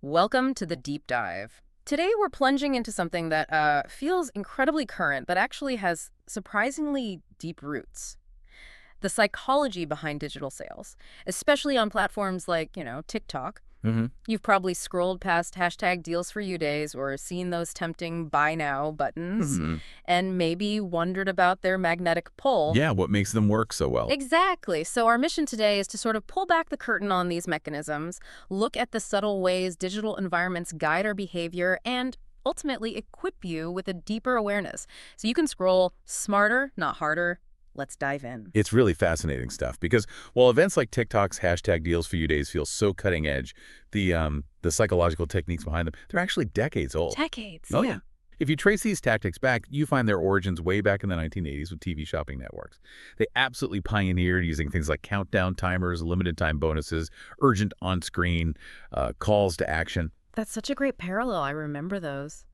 Welcome to the deep dive. Today we're plunging into something that feels incredibly current, but actually has surprisingly deep roots. The psychology behind digital sales, especially on platforms like, TikTok. Hmm. You've probably scrolled past hashtag deals for you days or seen those tempting buy now buttons Hmm. and maybe wondered about their magnetic pull. Yeah, what makes them work so well? Exactly. So our mission today is to sort of pull back the curtain on these mechanisms, look at the subtle ways digital environments guide our behavior, and ultimately equip you with a deeper awareness. So you can scroll smarter, not harder. Let's dive in. It's really fascinating stuff because while events like TikTok's hashtag deals for you days feel so cutting edge, the psychological techniques behind them, they're actually decades old. Decades, Oh, yeah. yeah. If you trace these tactics back, you find their origins way back in the 1980s with TV shopping networks. They absolutely pioneered using things like countdown timers, limited time bonuses, urgent on-screen calls to action. That's such a great parallel. I remember those.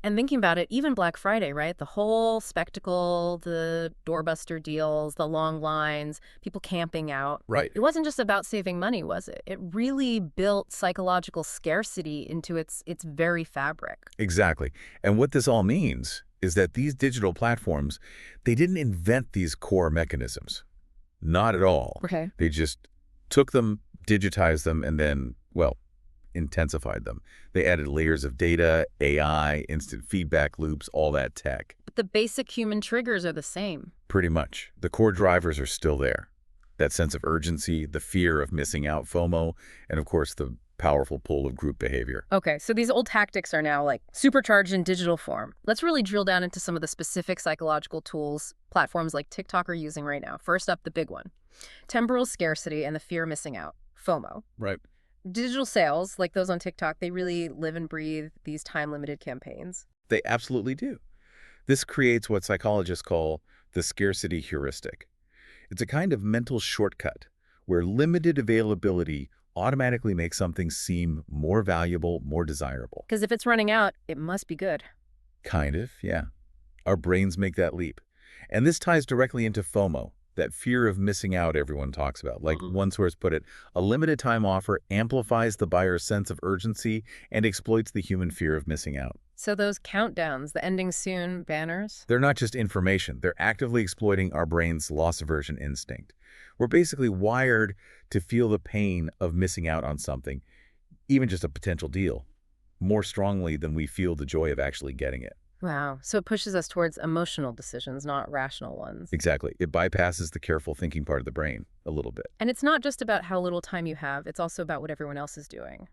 And thinking about it, even Black Friday, right? The whole spectacle, the doorbuster deals, the long lines, people camping out. Right. It wasn't just about saving money, was it? It really built psychological scarcity into its very fabric. Exactly. And what this all means is that these digital platforms, they didn't invent these core mechanisms. Not at all. Okay. They just took them, digitized them, and then, well, intensified them. They added layers of data, AI, instant feedback loops, all that tech. But the basic human triggers are the same. Pretty much. The core drivers are still there. That sense of urgency, the fear of missing out, FOMO, and of course the powerful pull of group behavior. Okay, so these old tactics are now like supercharged in digital form. Let's really drill down into some of the specific psychological tools platforms like TikTok are using right now. First up, the big one. Temporal scarcity and the fear of missing out, FOMO. Right. Digital sales, like those on TikTok, they really live and breathe these time-limited campaigns. They absolutely do. This creates what psychologists call the scarcity heuristic. It's a kind of mental shortcut where limited availability automatically makes something seem more valuable, more desirable. Because if it's running out, it must be good. Kind of, yeah. Our brains make that leap. And this ties directly into FOMO, that fear of missing out everyone talks about. Like one source put it, a limited time offer amplifies the buyer's sense of urgency and exploits the human fear of missing out. So those countdowns, the ending soon banners, They're not just information, they're actively exploiting our brain's loss aversion instinct. We're basically wired to feel the pain of missing out on something, even just a potential deal, more strongly than we feel the joy of actually getting it. wow. So it pushes us towards emotional decisions, not rational ones. Exactly. It bypasses the careful thinking part of the brain a little bit. And it's not just about how little time you have, it's also about what everyone else is doing.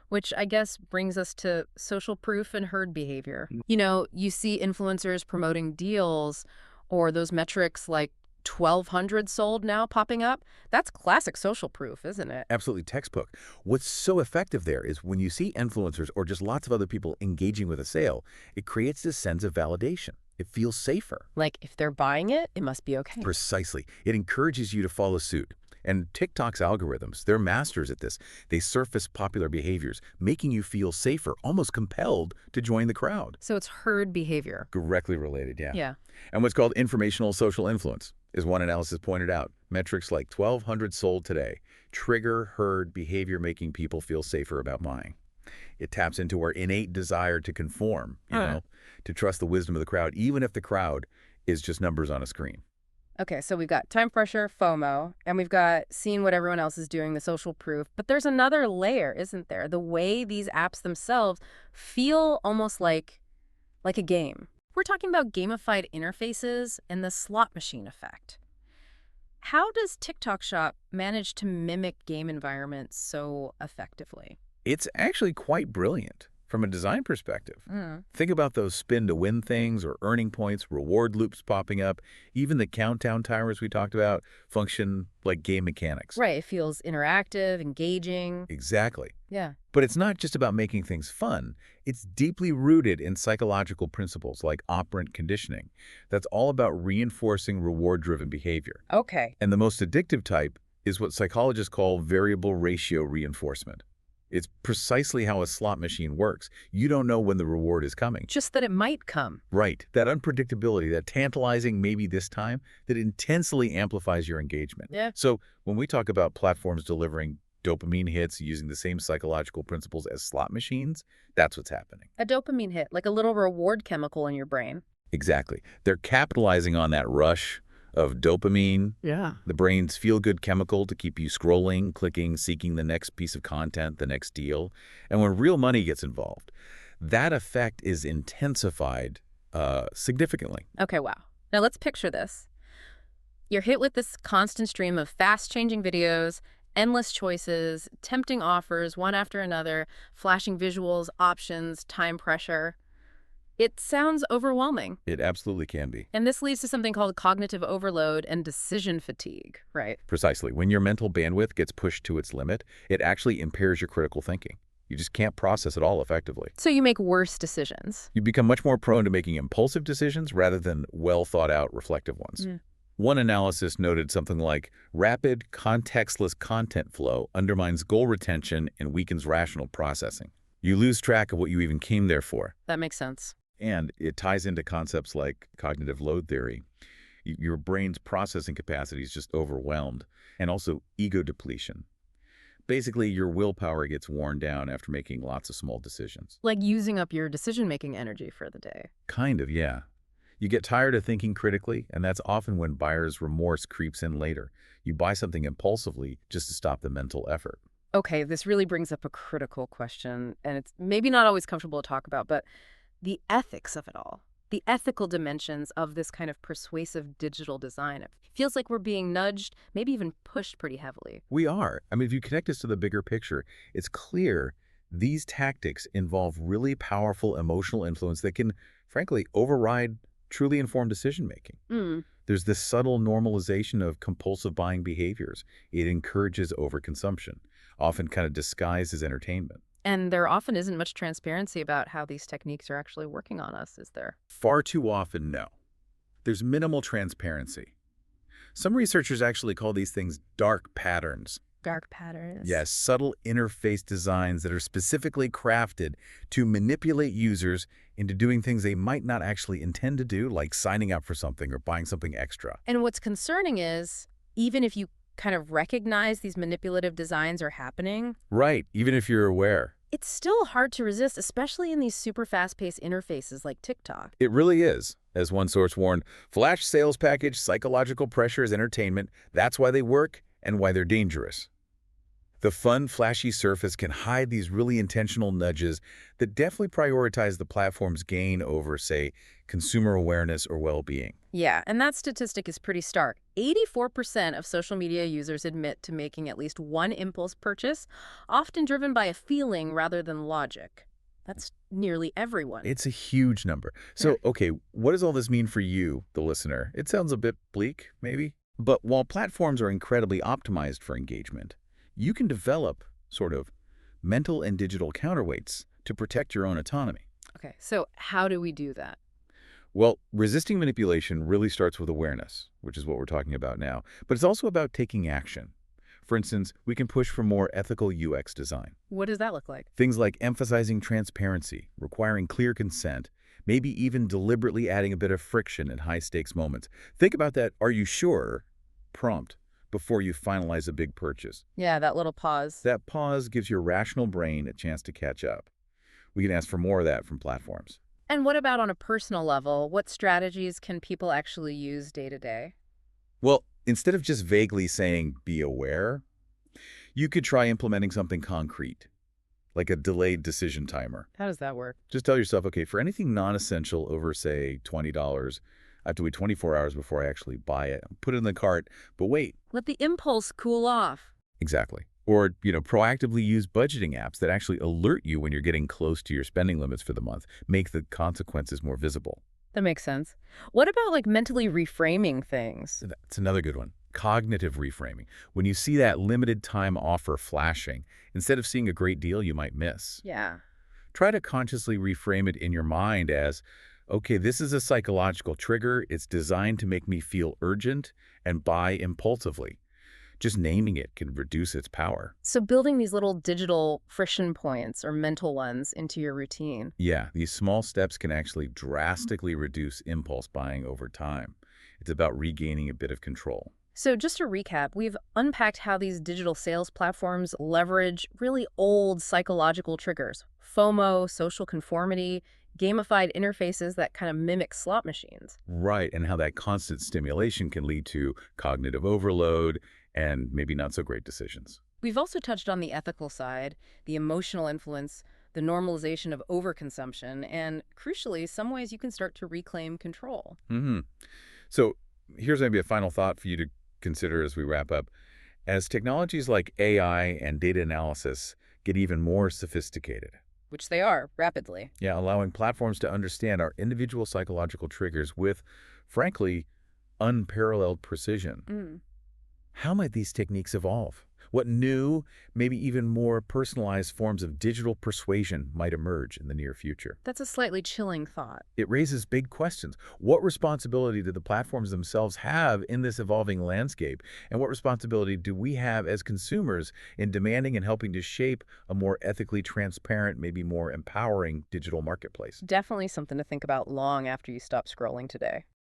Which I guess brings us to social proof and herd behavior. You see influencers promoting deals or those metrics like 1,200 sold now popping up. That's classic social proof, isn't it? Absolutely textbook. What's so effective there is when you see influencers or just lots of other people engaging with a sale, it creates this sense of validation. It feels safer. Like if they're buying it, it must be okay. Precisely. It encourages you to follow suit. And TikTok's algorithms, they're masters at this. They surface popular behaviors, making you feel safer, almost compelled to join the crowd. So it's herd behavior. Directly related, yeah. Yeah. And what's called informational social influence, is one analysis pointed out. Metrics like 1,200 sold today trigger herd behavior, making people feel safer about buying. It taps into our innate desire to conform, to trust the wisdom of the crowd, even if the crowd is just numbers on a screen. Okay, so we've got time pressure, FOMO, and we've got seeing what everyone else is doing, the social proof. But there's another layer, isn't there? The way these apps themselves feel almost like a game. We're talking about gamified interfaces and the slot machine effect. How does TikTok Shop manage to mimic game environments so effectively? It's actually quite brilliant from a design perspective. Think about those spin-to-win things or earning points, reward loops popping up. Even the countdown timers we talked about function like game mechanics. Right, it feels interactive, engaging. Exactly. Yeah. But it's not just about making things fun. It's deeply rooted in psychological principles like operant conditioning. That's all about reinforcing reward-driven behavior. Okay. And the most addictive type is what psychologists call variable ratio reinforcement. It's precisely how a slot machine works. You don't know when the reward is coming. Just that it might come. Right. That unpredictability, that tantalizing maybe this time, that intensely amplifies your engagement. Yeah. So when we talk about platforms delivering dopamine hits using the same psychological principles as slot machines. That's what's happening. A dopamine hit, like a little reward chemical in your brain. Exactly. They're capitalizing on that rush of dopamine, Yeah. the brain's feel-good chemical to keep you scrolling, clicking, seeking the next piece of content, the next deal. And when real money gets involved, that effect is intensified significantly. Okay, wow. Now let's picture this. You're hit with this constant stream of fast-changing videos, endless choices, tempting offers, one after another, flashing visuals, options, time pressure. It sounds overwhelming. It absolutely can be. And this leads to something called cognitive overload and decision fatigue, right? Precisely. When your mental bandwidth gets pushed to its limit, it actually impairs your critical thinking. You just can't process it all effectively. So you make worse decisions. You become much more prone to making impulsive decisions rather than well-thought-out, reflective ones. One analysis noted something like, rapid, contextless content flow undermines goal retention and weakens rational processing. You lose track of what you even came there for. That makes sense. And it ties into concepts like cognitive load theory. Your brain's processing capacity is just overwhelmed, and also ego depletion. Basically, your willpower gets worn down after making lots of small decisions. Like using up your decision-making energy for the day. Kind of, yeah. You get tired of thinking critically, and that's often when buyer's remorse creeps in later. You buy something impulsively just to stop the mental effort. Okay, this really brings up a critical question, and it's maybe not always comfortable to talk about, but the ethics of it all, the ethical dimensions of this kind of persuasive digital design. It feels like we're being nudged, maybe even pushed pretty heavily. We are. I mean, if you connect this to the bigger picture, it's clear these tactics involve really powerful emotional influence that can, frankly, override truly informed decision-making. There's this subtle normalization of compulsive buying behaviors. It encourages overconsumption, often kind of disguised as entertainment. And there often isn't much transparency about how these techniques are actually working on us, is there? Far too often, no. There's minimal transparency. Some researchers actually call these things dark patterns. Dark patterns. Yes, subtle interface designs that are specifically crafted to manipulate users into doing things they might not actually intend to do, like signing up for something or buying something extra. And what's concerning is, even if you kind of recognize these manipulative designs are happening, Right, even if you're aware. it's still hard to resist, especially in these super fast-paced interfaces like TikTok. It really is. As one source warned, flash sales package, psychological pressure is entertainment. That's why they work and why they're dangerous. The fun, flashy surface can hide these really intentional nudges that definitely prioritize the platform's gain over, say, consumer awareness or well-being. Yeah, and that statistic is pretty stark. 84% of social media users admit to making at least one impulse purchase, often driven by a feeling rather than logic. That's nearly everyone. It's a huge number. So, okay, what does all this mean for you, the listener? It sounds a bit bleak, maybe. But while platforms are incredibly optimized for engagement, you can develop sort of mental and digital counterweights to protect your own autonomy. Okay, so how do we do that? Well, resisting manipulation really starts with awareness, which is what we're talking about now. But it's also about taking action. For instance, we can push for more ethical UX design. What does that look like? Things like emphasizing transparency, requiring clear consent, maybe even deliberately adding a bit of friction in high-stakes moments. Think about that "are you sure" prompt before you finalize a big purchase. Yeah, that little pause. That pause gives your rational brain a chance to catch up. We can ask for more of that from platforms. And what about on a personal level? What strategies can people actually use day to day? Well, instead of just vaguely saying "be aware," you could try implementing something concrete, like a delayed decision timer. How does that work? Just tell yourself, okay, for anything non-essential over, say, $20, I have to wait 24 hours before I actually buy it. Put it in the cart, but wait. Let the impulse cool off. Exactly. Or, proactively use budgeting apps that actually alert you when you're getting close to your spending limits for the month. Make the consequences more visible. That makes sense. What about like mentally reframing things? That's another good one. Cognitive reframing. When you see that limited time offer flashing, instead of seeing a great deal you might miss, Yeah. try to consciously reframe it in your mind as, okay, this is a psychological trigger. It's designed to make me feel urgent and buy impulsively. Just naming it can reduce its power. So building these little digital friction points or mental ones into your routine. Yeah, these small steps can actually drastically reduce impulse buying over time. It's about regaining a bit of control. So, just to recap, we've unpacked how these digital sales platforms leverage really old psychological triggers: FOMO, social conformity, gamified interfaces that kind of mimic slot machines. Right, and how that constant stimulation can lead to cognitive overload and maybe not so great decisions. We've also touched on the ethical side, the emotional influence, the normalization of overconsumption, and crucially, some ways you can start to reclaim control. hmm So here's maybe a final thought for you to consider as we wrap up. As technologies like AI and data analysis get even more sophisticated, Which they are, rapidly. yeah, allowing platforms to understand our individual psychological triggers with, frankly, unparalleled precision. Mm. How might these techniques evolve? What new, maybe even more personalized forms of digital persuasion might emerge in the near future? That's a slightly chilling thought. It raises big questions. What responsibility do the platforms themselves have in this evolving landscape? And what responsibility do we have as consumers in demanding and helping to shape a more ethically transparent, maybe more empowering digital marketplace? Definitely something to think about long after you stop scrolling today.